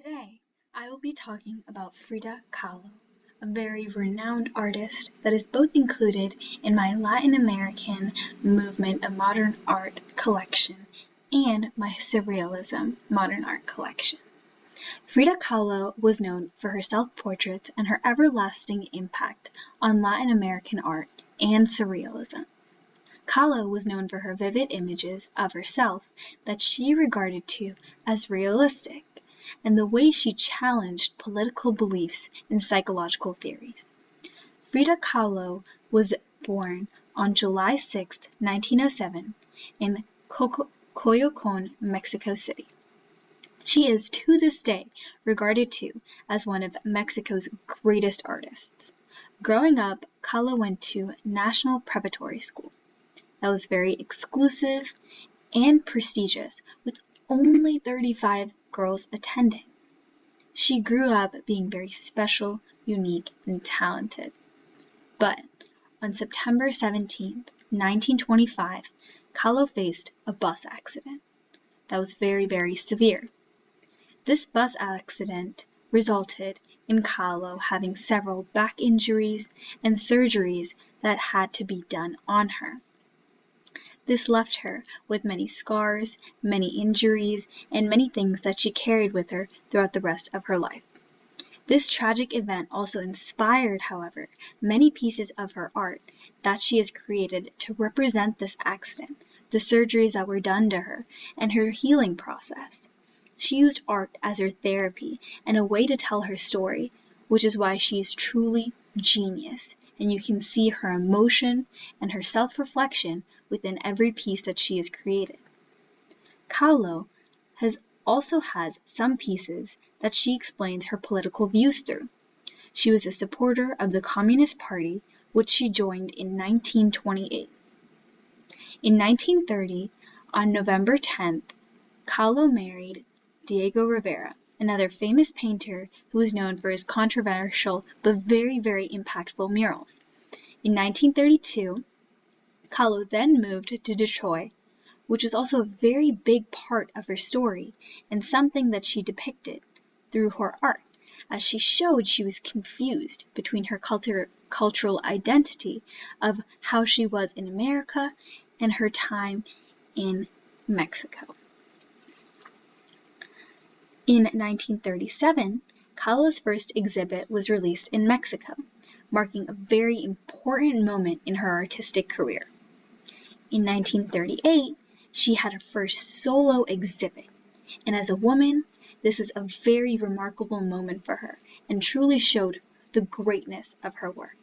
Today, I will be talking about Frida Kahlo, a very renowned artist that is both included in my Latin American movement of modern art collection and my Surrealism modern art collection. Frida Kahlo was known for her self-portraits and her everlasting impact on Latin American art and Surrealism. Kahlo was known for her vivid images of herself that she regarded to as realistic, and the way she challenged political beliefs and psychological theories. Frida Kahlo was born on July 6, 1907, in Coyoacán, Mexico City. She is to this day regarded to as one of Mexico's greatest artists. Growing up, Kahlo went to National Preparatory School. That was very exclusive and prestigious, with only 35 girls attending. She grew up being very special, unique, and talented. But on September 17, 1925, Kahlo faced a bus accident that was very, very severe. This bus accident resulted in Kahlo having several back injuries and surgeries that had to be done on her. This left her with many scars, many injuries, and many things that she carried with her throughout the rest of her life. This tragic event also inspired, however, many pieces of her art that she has created to represent this accident, the surgeries that were done to her, and her healing process. She used art as her therapy and a way to tell her story, which is why she is truly genius, and you can see her emotion and her self-reflection within every piece that she has created. Kahlo also has some pieces that she explains her political views through. She was a supporter of the Communist Party, which she joined in 1928. In 1930, on November 10th, Kahlo married Diego Rivera, another famous painter who is known for his controversial but very, very impactful murals. In 1932, Kahlo then moved to Detroit, which was also a very big part of her story and something that she depicted through her art, as she showed she was confused between her cultural identity of how she was in America and her time in Mexico. In 1937, Kahlo's first exhibit was released in Mexico, marking a very important moment in her artistic career. In 1938, she had her first solo exhibit, and as a woman, this was a very remarkable moment for her and truly showed the greatness of her work.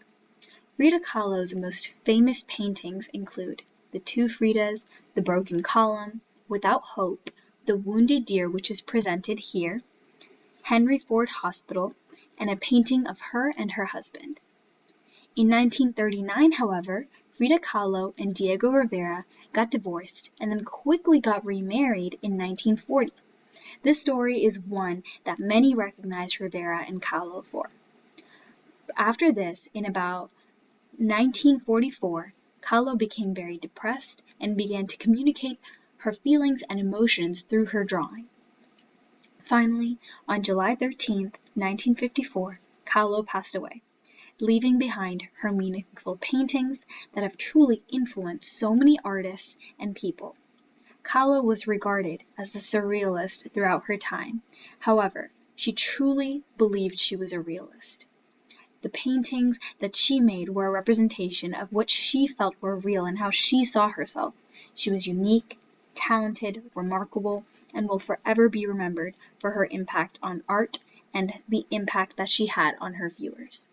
Frida Kahlo's most famous paintings include the two Fridas, the broken column, Without Hope, the wounded deer, which is presented here, Henry Ford Hospital, and a painting of her and her husband. In 1939, however, Frida Kahlo and Diego Rivera got divorced and then quickly got remarried in 1940. This story is one that many recognize Rivera and Kahlo for. After this, in about 1944, Kahlo became very depressed and began to communicate her feelings and emotions through her drawing. Finally, on July 13, 1954, Kahlo passed away, leaving behind her meaningful paintings that have truly influenced so many artists and people. Kahlo was regarded as a surrealist throughout her time. However, she truly believed she was a realist. The paintings that she made were a representation of what she felt were real and how she saw herself. She was unique, talented, remarkable, and will forever be remembered for her impact on art and the impact that she had on her viewers.